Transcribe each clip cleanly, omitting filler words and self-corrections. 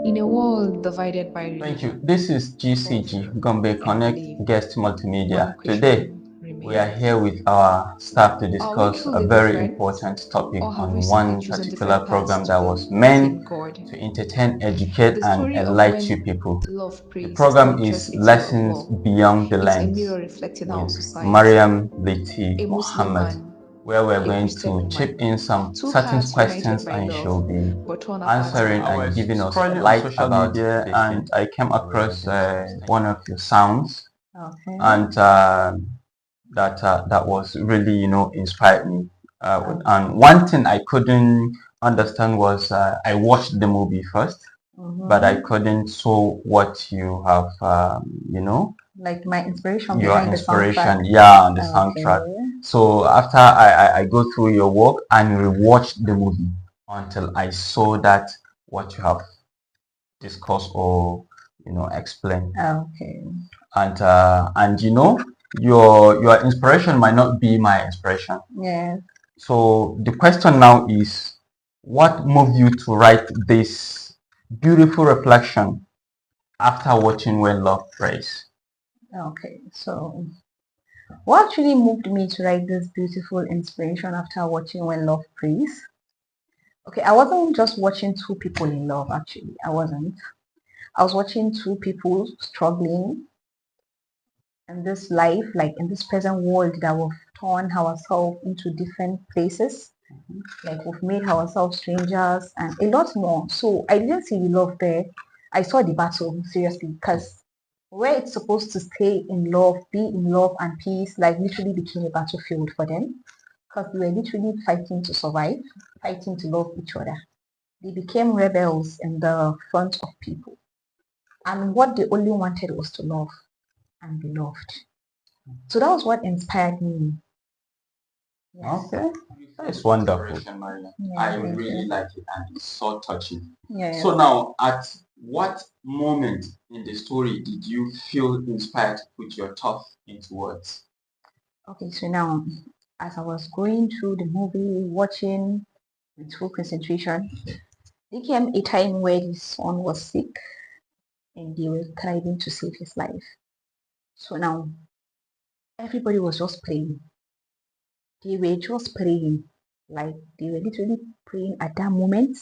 In a world divided by Thank you. religion, This is GCG, culture, Gombe and Connect belief, Guest one Multimedia. Today, question we are remains. here with our staff to Are we discuss a truly very different? important topic Or have we on simply one chosen particular different paths program to that the was meant same God? to entertain, educate, The and story of enlighten you when people. love The prays is program not is just a tale of Lessons love, Beyond the it's a Lens mirror reflecting our with society. Maryam, Lite, A Muslim Mohammed, man, where we're a going Christian to chip woman, in some two certain paths united questions by and she'll love, be but torn apart by answering I and was giving us scrolling on light social about media this and thing. I came I was across reading something. one of your sounds, Okay. and that was really inspired me. And one thing I couldn't understand was I watched the movie first, but I Mm-hmm. couldn't saw what you have Like my inspiration your behind the soundtrack. inspiration, yeah, on the soundtrack. Okay. So after I go through your work and rewatch the movie until I saw that what you have discussed or explained, Okay. and your inspiration might not be my inspiration. Yeah. So the question now is, what moved you to write this beautiful reflection after watching When Love Prays? Okay. So, what actually moved me to write this beautiful inspiration after watching When Love Prays? Okay, I wasn't just watching two people in love, actually. I wasn't. I was watching two people struggling in this life, like in this present world that we've torn ourselves into different places. Like we've made ourselves strangers and a lot more. So I didn't see the love there. I saw the battle, seriously, because where it's supposed to stay in love, be in love and peace, like literally became a battlefield for them. Because they were literally fighting to survive, fighting to love each other. They became rebels in the front of people. And what they only wanted was to love and be loved. So that was what inspired me. Yes. Okay, that's wonderful. Yeah, I thank really you. like it and it's so touching. Yes. So now, at what moment in the story did you feel inspired to put your thoughts into words? Okay, so now as I was going through the movie, watching with full concentration, there came a time where his son was sick and they were trying to save his life. So now everybody was just praying. They were just praying. Like they were literally praying at that moment.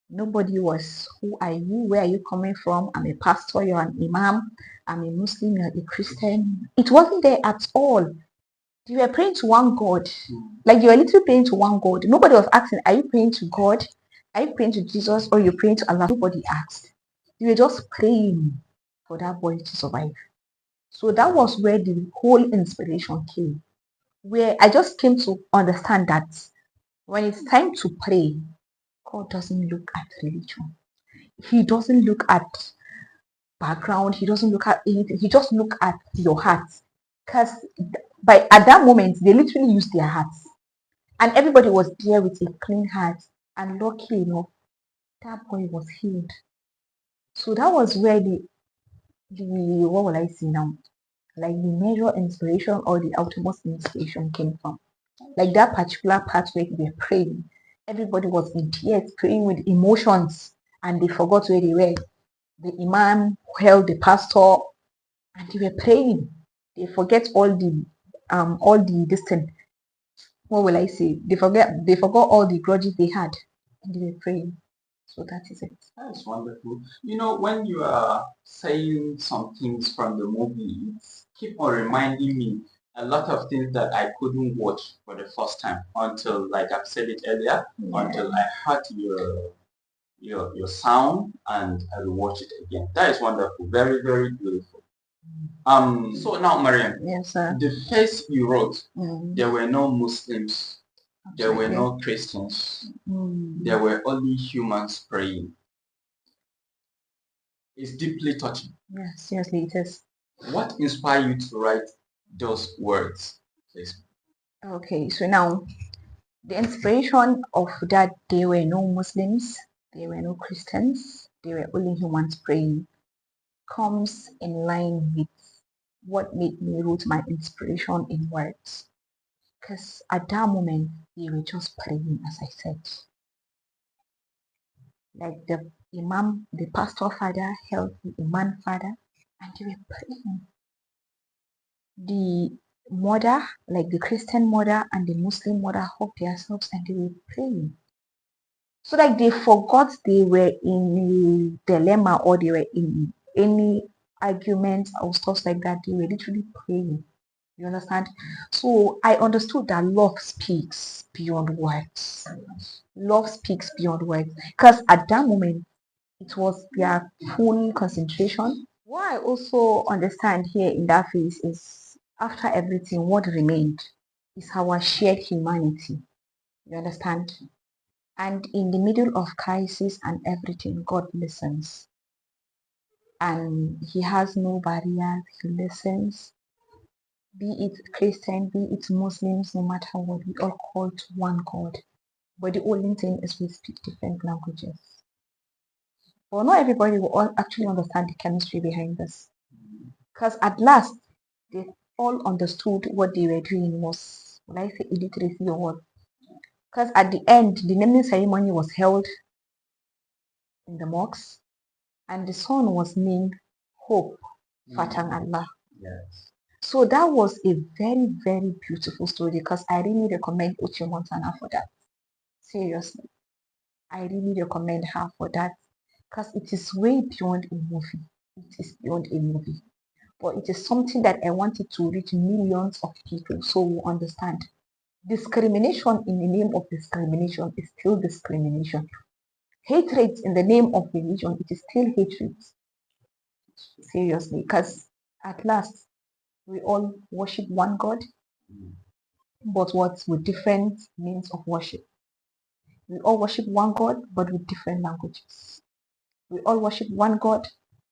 Nobody was, who are you? Where are you coming from? I'm a pastor, you're an imam. I'm a Muslim, you're a Christian. It wasn't there at all. You were praying to one God. Like you were literally praying to one God. Nobody was asking, are you praying to God? Are you praying to Jesus? Or you're praying to Allah? Nobody asked. You were just praying for that boy to survive. So that was where the whole inspiration came. Where I just came to understand that when it's time to pray, God doesn't look at religion. He doesn't look at background. He doesn't look at anything. He just look at your heart. Because by at that moment, they literally used their hearts. And everybody was there with a clean heart. And luckily enough, that boy was healed. So that was where the what will I say now? Like the major inspiration or the utmost inspiration came from. Like that particular part where they were praying. Everybody was in tears, praying with emotions, and they forgot where they were. The imam held the pastor, and they were praying. They forget all the distant. What will I say? They forgot all the grudges they had, and they were praying. So that is it. That's wonderful. When you are saying some things from the movie, it's keep on reminding me a lot of things that I couldn't watch for the first time until, like I've said it earlier, Yeah. until I heard your sound and I will watch it again. That is wonderful. Very, very beautiful. So now, Mariam, Yes, sir. the face you wrote, Mm, there were no Muslims, there were absolutely. no Christians, Mm. there were only humans praying. It's deeply touching. Yeah, seriously, it is. What inspired you to write those words, please? Okay, so now the inspiration of that there were no Muslims, there were no Christians, there were only humans praying comes in line with what made me write my inspiration in words. Because at that moment, they were just praying, as I said. Like Imam, the pastor father, held the Imam father, and they were praying. The mother, like the Christian mother and the Muslim mother, hugged themselves and they were praying. So like they forgot they were in a dilemma or they were in any argument or stuff like that. They were literally praying. You understand? So I understood that love speaks beyond words. Love speaks beyond words. Because at that moment, it was their full concentration. What I also understand here in that phase is after everything, what remained is our shared humanity. You understand? And in the middle of crisis and everything, God listens. And He has no barriers, He listens. Be it Christian, be it Muslims, no matter what, we all call to one God. But the only thing is we speak different languages. But not everybody will all actually understand the chemistry behind this. Because at last, they all understood what they were doing was, would I say illiteracy or what? Because at the end, the naming ceremony was held in the mosque, and the son was named Hope Fatang Allah. Yes. So that was a very, very beautiful story because I really recommend Uche Montana for that. Seriously. I really recommend her for that because it is way beyond a movie. It is beyond a movie. But it is something that I wanted to reach millions of people so we understand. Discrimination in the name of discrimination is still discrimination. Hatred in the name of religion, it is still hatred. Seriously, because at last we all worship one God, but what with different means of worship. We all worship one God, but with different languages. We all worship one God,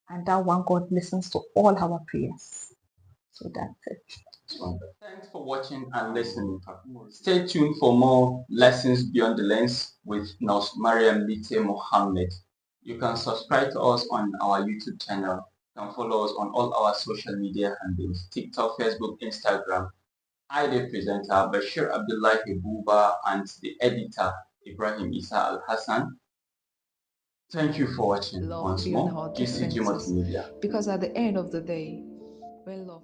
and that one God listens to all our prayers. So that's it. Thanks for watching and listening. Stay tuned for more lessons beyond the lens with Nurse Maryam Lite Mohammed. You can subscribe to us on our YouTube channel. You can follow us on all our social media handles, TikTok, Facebook, Instagram. I, the presenter, Bashir Abdullahi Buba, and the editor, Ibrahim Isa Al Hassan. Thank you for watching Love once beyond more. our GCG differences. Multimedia. Because at the end of the day, when love